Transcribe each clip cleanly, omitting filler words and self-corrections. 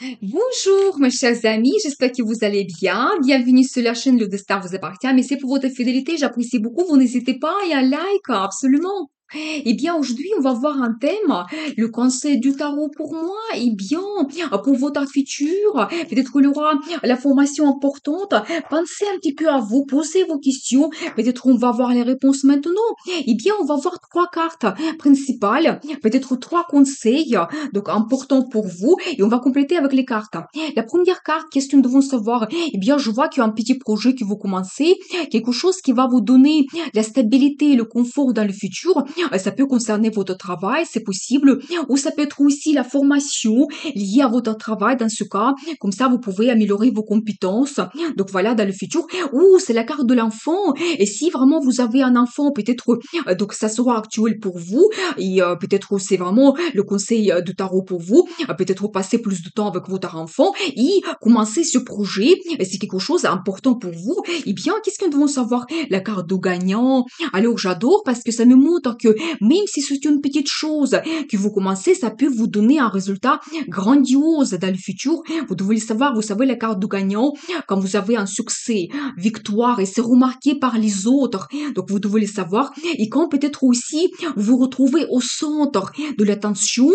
Bonjour, mes chers amis, j'espère que vous allez bien. Bienvenue sur la chaîne Le Destin vous appartient. Merci pour votre fidélité, j'apprécie beaucoup. Vous n'hésitez pas à un like, absolument. Eh bien, aujourd'hui, on va voir un thème, le conseil du tarot pour moi. Eh bien, pour votre futur, peut-être qu'il y aura la formation importante. Pensez un petit peu à vous, posez vos questions. Peut-être on va voir les réponses maintenant. Eh bien, on va voir trois cartes principales, peut-être trois conseils, donc importants pour vous, et on va compléter avec les cartes. La première carte, qu'est-ce que nous devons savoir? Eh bien, je vois qu'il y a un petit projet que vous commencez, quelque chose qui va vous donner la stabilité et le confort dans le futur. Ça peut concerner votre travail, c'est possible, ou ça peut être aussi la formation liée à votre travail dans ce cas. Comme ça, vous pouvez améliorer vos compétences. Donc voilà, dans le futur. Ou c'est la carte de l'enfant. Et si vraiment vous avez un enfant, peut-être, donc ça sera actuel pour vous. Et peut-être c'est vraiment le conseil de tarot pour vous. Peut-être passer plus de temps avec votre enfant et commencer ce projet. Et c'est quelque chose d'important pour vous. Eh bien, qu'est-ce que nous devons savoir? La carte de gagnant. Alors j'adore parce que ça me montre que même si c'est une petite chose que vous commencez, ça peut vous donner un résultat grandiose dans le futur. Vous devez le savoir, vous savez, la carte du gagnant, quand vous avez un succès, victoire, et c'est remarqué par les autres. Donc vous devez le savoir. Et quand peut-être aussi vous vous retrouvez au centre de l'attention,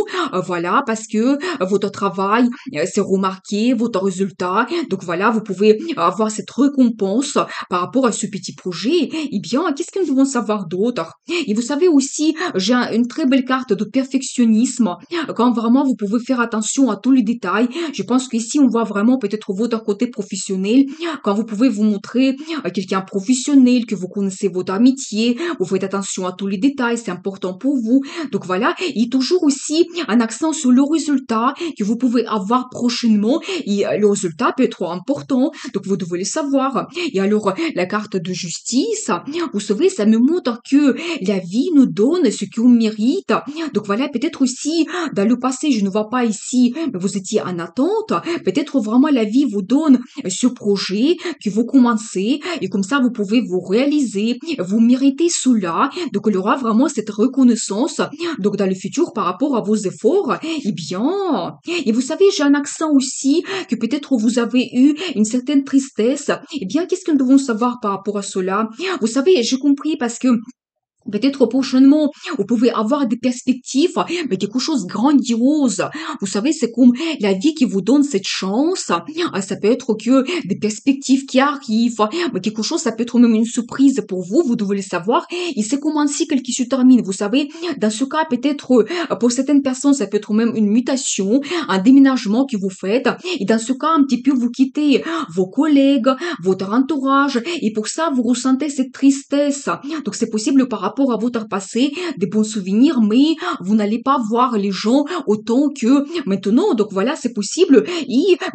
voilà, parce que votre travail, c'est remarqué, votre résultat. Donc voilà, vous pouvez avoir cette récompense par rapport à ce petit projet. Eh bien, qu'est-ce que nous devons savoir d'autre? Et vous savez aussi, j'ai une très belle carte de perfectionnisme. Quand vraiment vous pouvez faire attention à tous les détails. Je pense qu'ici, on voit vraiment peut-être votre côté professionnel. Quand vous pouvez vous montrer quelqu'un professionnel, que vous connaissez votre amitié, vous faites attention à tous les détails, c'est important pour vous. Donc voilà, et toujours aussi un accent sur le résultat que vous pouvez avoir prochainement. Et le résultat peut être important, donc vous devez le savoir. Et alors, la carte de justice, vous savez, ça me montre que la vie nous donne ce qu'on mérite. Donc voilà, peut-être aussi, dans le passé, je ne vois pas ici, mais vous étiez en attente. Peut-être vraiment la vie vous donne ce projet que vous commencez et comme ça, vous pouvez vous réaliser, vous méritez cela. Donc, il y aura vraiment cette reconnaissance. Donc, dans le futur, par rapport à vos efforts, eh bien, et vous savez, j'ai un accent aussi que peut-être vous avez eu une certaine tristesse. Eh bien, qu'est-ce que nous devons savoir par rapport à cela? Vous savez, j'ai compris parce que peut-être prochainement, vous pouvez avoir des perspectives, mais quelque chose de grandiose. Vous savez, c'est comme la vie qui vous donne cette chance. Ça peut être que des perspectives qui arrivent, mais quelque chose, ça peut être même une surprise pour vous, vous devez le savoir. Et c'est comme un cycle qui se termine. Vous savez, dans ce cas, peut-être, pour certaines personnes, ça peut être même une mutation, un déménagement que vous faites. Et dans ce cas, un petit peu, vous quittez vos collègues, votre entourage, et pour ça, vous ressentez cette tristesse. Donc, c'est possible par rapport à votre passé, des bons souvenirs, mais vous n'allez pas voir les gens autant que maintenant. Donc voilà, c'est possible.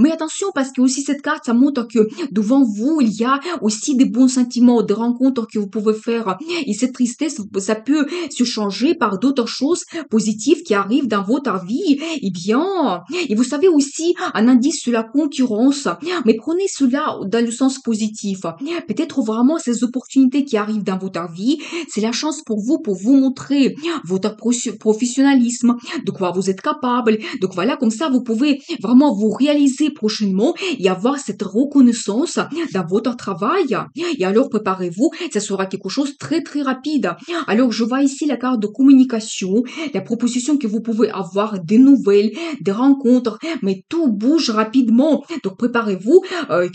Mais attention, parce que aussi cette carte, ça montre que devant vous, il y a aussi des bons sentiments, des rencontres que vous pouvez faire. Et cette tristesse, ça peut se changer par d'autres choses positives qui arrivent dans votre vie. Eh bien, et vous savez aussi un indice sur la concurrence, mais prenez cela dans le sens positif. Peut-être vraiment ces opportunités qui arrivent dans votre vie, c'est la chance pour vous montrer votre professionnalisme, de quoi vous êtes capable. Donc voilà, comme ça, vous pouvez vraiment vous réaliser prochainement et avoir cette reconnaissance dans votre travail. Et alors, préparez-vous, ça sera quelque chose de très, très rapide. Alors, je vois ici la carte de communication, la proposition que vous pouvez avoir, des nouvelles, des rencontres, mais tout bouge rapidement. Donc, préparez-vous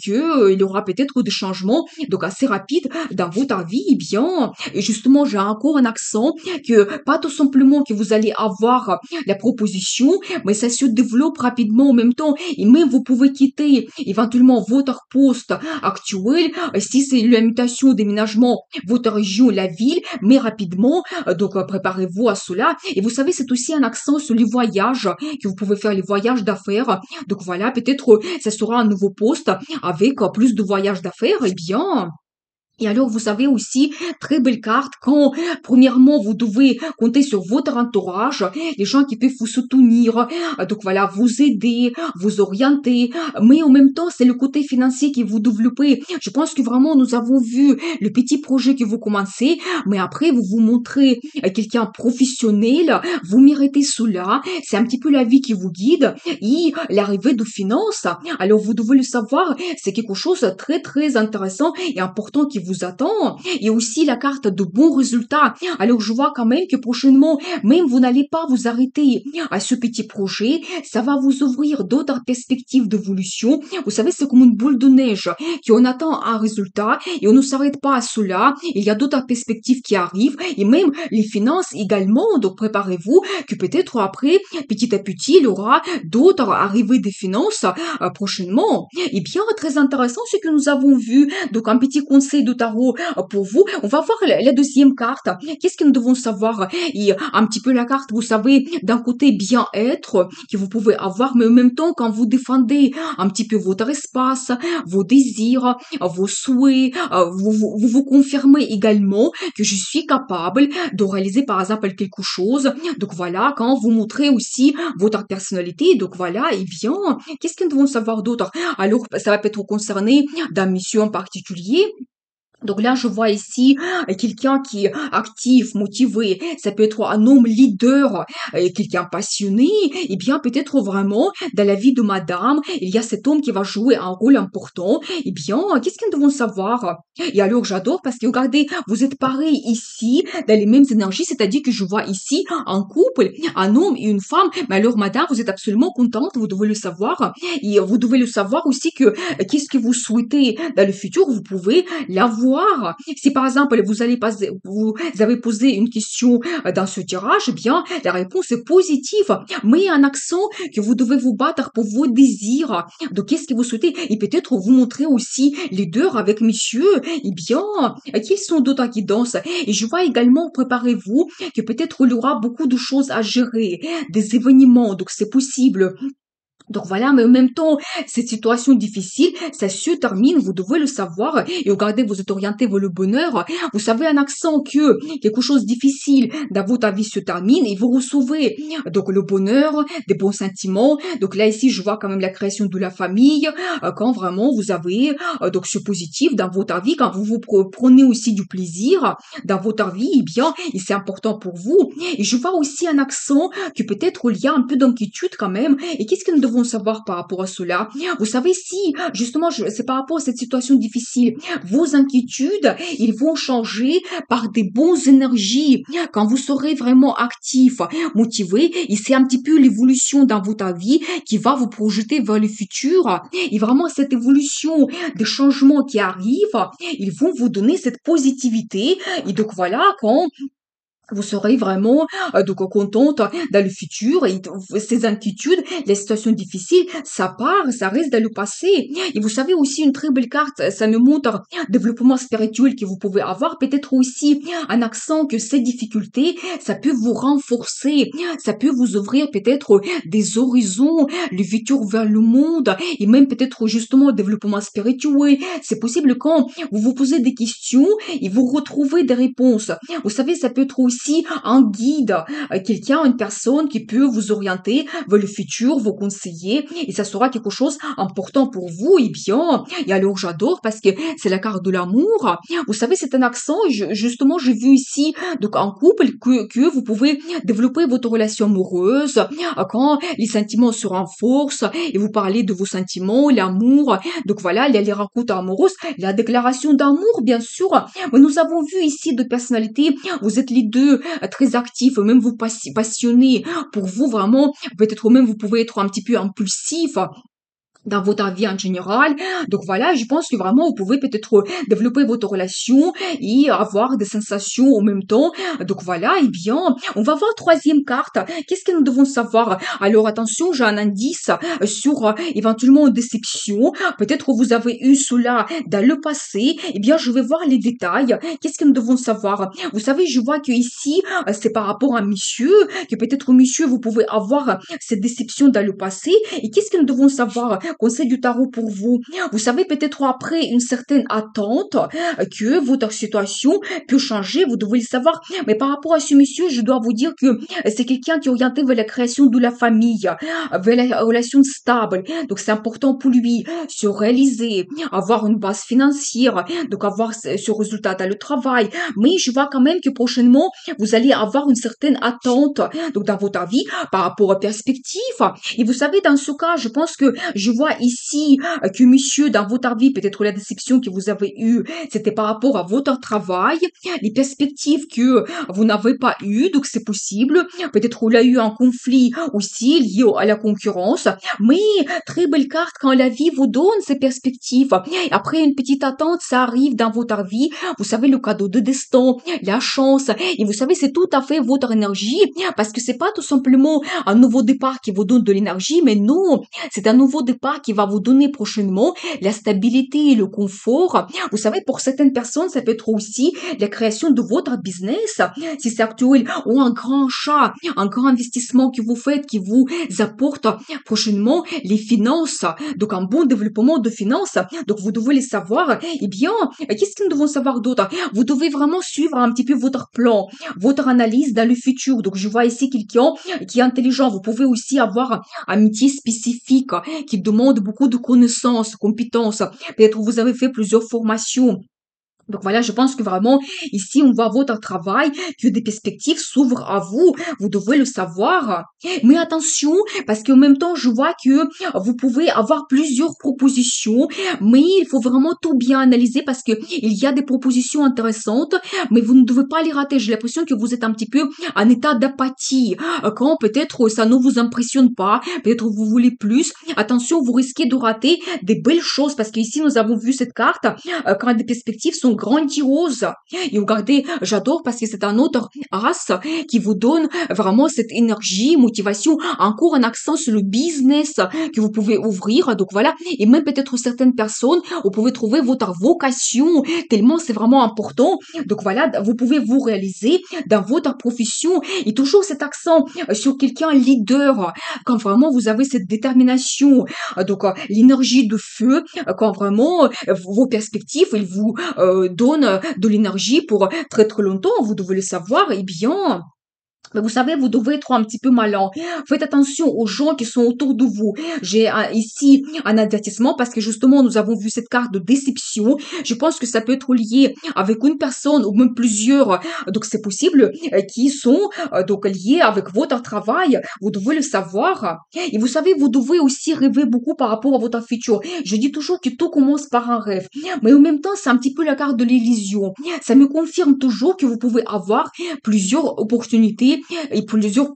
qu'il y aura peut-être des changements donc assez rapides dans votre vie. Eh bien, et justement, j'ai encore un accent que pas tout simplement que vous allez avoir la proposition, mais ça se développe rapidement en même temps. Et même vous pouvez quitter éventuellement votre poste actuel, si c'est la mutation, déménagement, votre région, la ville, mais rapidement. Donc préparez-vous à cela. Et vous savez, c'est aussi un accent sur les voyages, que vous pouvez faire les voyages d'affaires. Donc voilà, peut-être ça sera un nouveau poste avec plus de voyages d'affaires. Eh bien, Et alors, vous savez aussi, très belle carte quand, premièrement, vous devez compter sur votre entourage, les gens qui peuvent vous soutenir, donc voilà, vous aider, vous orienter, mais en même temps, c'est le côté financier que vous développez. Je pense que vraiment, nous avons vu le petit projet que vous commencez, mais après, vous vous montrez quelqu'un professionnel, vous méritez cela, c'est un petit peu la vie qui vous guide, et l'arrivée de finances, alors vous devez le savoir, c'est quelque chose de très, très intéressant et important qui vous attend. Et aussi la carte de bons résultats. Alors je vois quand même que prochainement, même vous n'allez pas vous arrêter à ce petit projet. Ça va vous ouvrir d'autres perspectives d'évolution. Vous savez, c'est comme une boule de neige qui on attend un résultat et on ne s'arrête pas à cela. Il y a d'autres perspectives qui arrivent et même les finances également. Donc préparez-vous que peut-être après, petit à petit, il y aura d'autres arrivées des finances prochainement. Et bien, très intéressant ce que nous avons vu. Donc, un petit conseil de tarot pour vous. On va voir la deuxième carte. Qu'est-ce que nous devons savoir? Et un petit peu la carte, vous savez, d'un côté bien-être que vous pouvez avoir, mais en même temps, quand vous défendez un petit peu votre espace, vos désirs, vos souhaits, vous confirmez également que je suis capable de réaliser, par exemple, quelque chose. Donc voilà, quand vous montrez aussi votre personnalité, donc voilà, et bien, qu'est-ce que nous devons savoir d'autre? Alors, ça va peut-être concerner d'un monsieur en particulier. Donc là, je vois ici quelqu'un qui est actif, motivé. Ça peut être un homme leader, quelqu'un passionné. Et bien, peut-être vraiment, dans la vie de madame, il y a cet homme qui va jouer un rôle important. Et bien, qu'est-ce que nous devons savoir? Et alors, j'adore parce que, regardez, vous êtes pareil ici, dans les mêmes énergies. C'est-à-dire que je vois ici un couple, un homme et une femme. Mais alors, madame, vous êtes absolument contente, vous devez le savoir. Et vous devez le savoir aussi que qu'est-ce que vous souhaitez dans le futur, vous pouvez l'avoir. Si par exemple vous avez posé une question dans ce tirage, eh bien la réponse est positive, mais un accent que vous devez vous battre pour vos désirs. Donc qu'est-ce que vous souhaitez? Et peut-être vous montrer aussi les deux avec monsieur. Eh bien, quels sont d'autres guidances? Et je vois également, préparez-vous, que peut-être il y aura beaucoup de choses à gérer, des événements, donc c'est possible donc voilà, mais en même temps, cette situation difficile, ça se termine, vous devez le savoir, et regardez, vous êtes orienté vers le bonheur. Vous savez un accent que quelque chose de difficile dans votre vie se termine et vous recevez donc le bonheur, des bons sentiments. Donc là, ici, je vois quand même la création de la famille, quand vraiment vous avez donc ce positif dans votre vie, quand vous vous prenez aussi du plaisir dans votre vie, eh bien, et c'est important pour vous. Et je vois aussi un accent que peut-être il y a un peu d'inquiétude quand même. Et qu'est-ce que nous devons savoir par rapport à cela? Vous savez, si justement c'est par rapport à cette situation difficile, vos inquiétudes, ils vont changer par des bonnes énergies. Quand vous serez vraiment actif, motivé, et c'est un petit peu l'évolution dans votre vie qui va vous projeter vers le futur. Et vraiment, cette évolution, des changements qui arrivent, ils vont vous donner cette positivité. Et donc voilà, quand vous serez vraiment donc contente dans le futur et ces inquiétudes, les situations difficiles, ça part, ça reste dans le passé. Et vous savez aussi une très belle carte, ça me montre développement spirituel que vous pouvez avoir, peut-être aussi un accent que ces difficultés, ça peut vous renforcer, ça peut vous ouvrir peut-être des horizons, le futur vers le monde et même peut-être justement développement spirituel. C'est possible quand vous vous posez des questions et vous retrouvez des réponses. Vous savez, ça peut être aussi un guide, quelqu'un, une personne qui peut vous orienter vers le futur, vous conseiller, et ça sera quelque chose important pour vous, et bien, et alors j'adore parce que c'est la carte de l'amour. Vous savez, c'est un accent, justement, j'ai vu ici, donc un couple, que vous pouvez développer votre relation amoureuse, quand les sentiments se renforcent, et vous parlez de vos sentiments, l'amour, donc voilà, il y a les rencontres amoureuses, la déclaration d'amour, bien sûr, mais nous avons vu ici deux personnalités, vous êtes les deux très actifs, même vous passionnés. Pour vous, vraiment, peut-être même vous pouvez être un petit peu impulsif dans votre vie en général. Donc voilà, je pense que vraiment vous pouvez peut-être développer votre relation et avoir des sensations en même temps. Donc voilà, et bien, on va voir troisième carte. Qu'est-ce que nous devons savoir? Alors attention, j'ai un indice sur éventuellement une déception. Peut-être vous avez eu cela dans le passé. Eh bien, je vais voir les détails. Qu'est-ce que nous devons savoir? Vous savez, je vois que ici, c'est par rapport à monsieur, que peut-être monsieur, vous pouvez avoir cette déception dans le passé. Et qu'est-ce que nous devons savoir? conseil du tarot pour vous. Vous savez, peut-être après une certaine attente, que votre situation peut changer, vous devez le savoir. Mais par rapport à ce monsieur, je dois vous dire que c'est quelqu'un qui est orienté vers la création de la famille, vers la relation stable. Donc c'est important pour lui se réaliser, avoir une base financière, donc avoir ce résultat dans le travail. Mais je vois quand même que prochainement, vous allez avoir une certaine attente donc dans votre vie par rapport aux perspectives. Et vous savez, dans ce cas, je pense que je vois ici que monsieur, dans votre vie, peut-être la déception que vous avez eue, c'était par rapport à votre travail, les perspectives que vous n'avez pas eues, donc c'est possible. Peut-être qu'il y a eu un conflit aussi lié à la concurrence, mais très belle carte quand la vie vous donne ces perspectives. Après une petite attente, ça arrive dans votre vie. Vous savez, le cadeau de destin, la chance, et vous savez, c'est tout à fait votre énergie, parce que c'est pas tout simplement un nouveau départ qui vous donne de l'énergie, mais non, c'est un nouveau départ qui va vous donner prochainement la stabilité et le confort. Vous savez, pour certaines personnes, ça peut être aussi la création de votre business, si c'est actuel, ou un grand achat, un grand investissement que vous faites, qui vous apporte prochainement les finances, donc un bon développement de finances. Donc vous devez les savoir. Eh bien, qu'est-ce que nous devons savoir d'autre? Vous devez vraiment suivre un petit peu votre plan, votre analyse dans le futur. Donc je vois ici quelqu'un qui est intelligent. Vous pouvez aussi avoir un métier spécifique qui demande beaucoup de connaissances, compétences. Peut-être que vous avez fait plusieurs formations. Donc voilà, je pense que vraiment, ici, on voit votre travail, que des perspectives s'ouvrent à vous. Vous devez le savoir. Mais attention, parce qu'en même temps, je vois que vous pouvez avoir plusieurs propositions, mais il faut vraiment tout bien analyser parce que il y a des propositions intéressantes, mais vous ne devez pas les rater. J'ai l'impression que vous êtes un petit peu en état d'apathie. Quand peut-être ça ne vous impressionne pas, peut-être vous voulez plus. Attention, vous risquez de rater des belles choses parce qu'ici, nous avons vu cette carte, quand des perspectives sont grandiose. Et regardez, j'adore parce que c'est un autre as qui vous donne vraiment cette énergie, motivation, encore un accent sur le business que vous pouvez ouvrir. Donc voilà, et même peut-être certaines personnes, vous pouvez trouver votre vocation, tellement c'est vraiment important. Donc voilà, vous pouvez vous réaliser dans votre profession et toujours cet accent sur quelqu'un leader, quand vraiment vous avez cette détermination, donc l'énergie de feu, quand vraiment vos perspectives, ils vous donne de l'énergie pour très très longtemps, vous devez le savoir, eh bien, mais vous savez, vous devez être un petit peu malin. Faites attention aux gens qui sont autour de vous. J'ai ici un avertissement parce que justement, nous avons vu cette carte de déception. Je pense que ça peut être lié avec une personne ou même plusieurs. Donc, c'est possible qui sont donc liés avec votre travail. Vous devez le savoir. Et vous savez, vous devez aussi rêver beaucoup par rapport à votre futur. Je dis toujours que tout commence par un rêve. Mais en même temps, c'est un petit peu la carte de l'illusion. Ça me confirme toujours que vous pouvez avoir plusieurs opportunités et plusieurs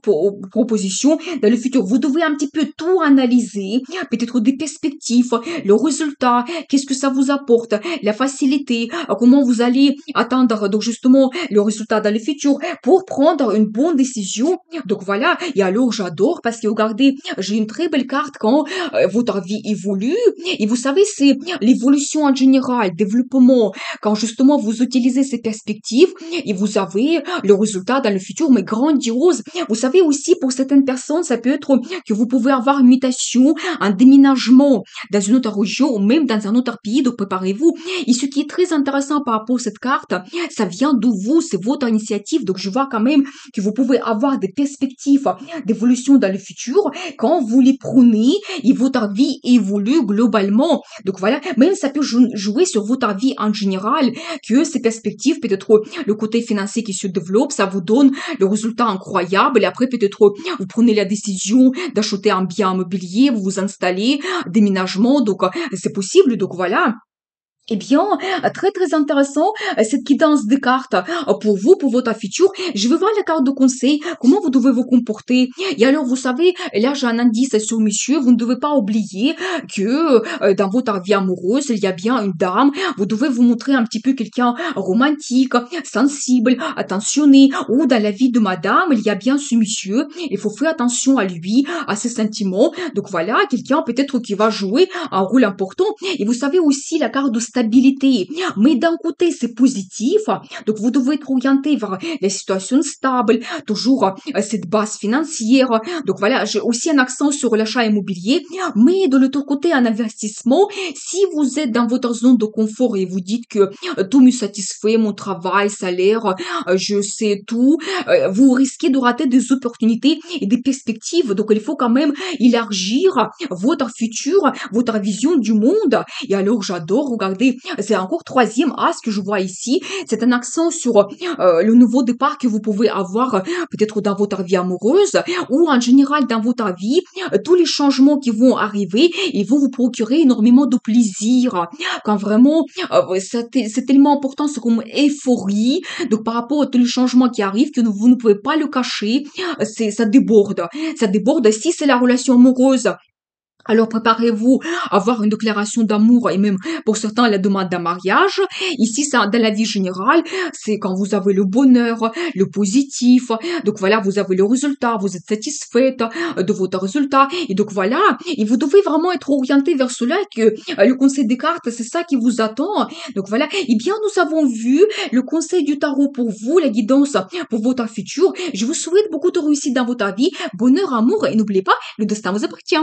propositions dans le futur. Vous devez un petit peu tout analyser, peut-être des perspectives, le résultat, qu'est-ce que ça vous apporte, la facilité, comment vous allez atteindre donc justement le résultat dans le futur pour prendre une bonne décision. Donc voilà, et alors j'adore parce que regardez, j'ai une très belle carte quand votre vie évolue et vous savez, c'est l'évolution en général, développement, quand justement vous utilisez ces perspectives et vous avez le résultat dans le futur, mais grandiose. Vous savez aussi, pour certaines personnes, ça peut être que vous pouvez avoir une mutation, un déménagement dans une autre région ou même dans un autre pays, donc préparez-vous. Et ce qui est très intéressant par rapport à cette carte, ça vient de vous, c'est votre initiative, donc je vois quand même que vous pouvez avoir des perspectives d'évolution dans le futur quand vous les prenez et votre vie évolue globalement. Donc voilà, même ça peut jouer sur votre vie en général, que ces perspectives, peut-être le côté financier qui se développe, ça vous donne le résultat incroyable et après peut-être vous prenez la décision d'acheter un bien immobilier, vous vous installez, déménagement, donc c'est possible, donc voilà. Eh bien, très très intéressant cette guidance des cartes pour vous, pour votre futur. Je vais voir la carte de conseil, comment vous devez vous comporter. Et alors, vous savez, là j'ai un indice sur monsieur, vous ne devez pas oublier que dans votre vie amoureuse, il y a bien une dame. Vous devez vous montrer un petit peu quelqu'un romantique, sensible, attentionné. Ou dans la vie de madame, il y a bien ce monsieur. Il faut faire attention à lui, à ses sentiments. Donc voilà, quelqu'un peut-être qui va jouer un rôle important. Et vous savez aussi la carte de stabilité. Mais d'un côté, c'est positif, donc vous devez être orienté vers les situations stables, toujours cette base financière. Donc voilà, j'ai aussi un accent sur l'achat immobilier, mais de l'autre côté, un investissement. Si vous êtes dans votre zone de confort et vous dites que tout me satisfait, mon travail, salaire, je sais tout, vous risquez de rater des opportunités et des perspectives. Donc il faut quand même élargir votre futur, votre vision du monde. Et alors j'adore regarder, c'est encore troisième as que je vois ici, c'est un accent sur le nouveau départ que vous pouvez avoir peut-être dans votre vie amoureuse ou en général dans votre vie, tous les changements qui vont arriver, ils vont vous procurer énormément de plaisir. Quand vraiment, c'est tellement important, c'est comme euphorie. Donc par rapport à tous les changements qui arrivent, que vous ne pouvez pas le cacher, ça déborde. Ça déborde si c'est la relation amoureuse. Alors préparez-vous à avoir une déclaration d'amour et même pour certains la demande d'un mariage. Ici, ça, dans la vie générale, c'est quand vous avez le bonheur, le positif. Donc voilà, vous avez le résultat, vous êtes satisfaite de votre résultat. Et donc voilà, et vous devez vraiment être orienté vers cela que le conseil des cartes, c'est ça qui vous attend. Donc voilà, eh bien nous avons vu le conseil du tarot pour vous, la guidance pour votre futur. Je vous souhaite beaucoup de réussite dans votre vie, bonheur, amour et n'oubliez pas, le destin vous appartient.